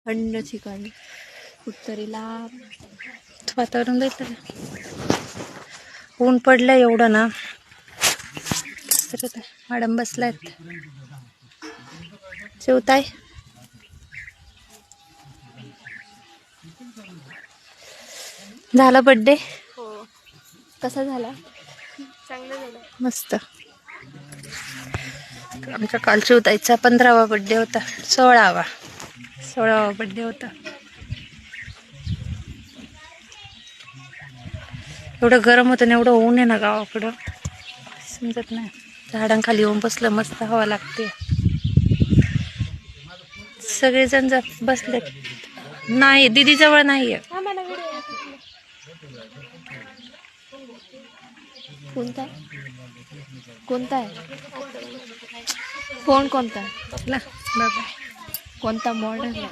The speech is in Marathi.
थंड ठिकाणी कुठतरी लांब वातावरण जायचं. ऊन पडलं एवढं ना, तर मॅडम बसलायत. जेवताय? झाला बर्थडे? हो, कसा झाला? चांगलं झालं. मस्त. आमच्या काल चिवताईचा 15वा बर्थडे होता. 16वा बर्थडे होता. एवढं गरम होतं ना, एवढं ऊन आहे ना गावाकडं, समजत नाही. झाडांखाली येऊन बसलं, मस्त हवा लागते. सगळेजण बसले. नाही, दीदी जवळ नाहीये. कोणता कोणता आहे फोन? कोणता? बाबा कोणता मॉडेल?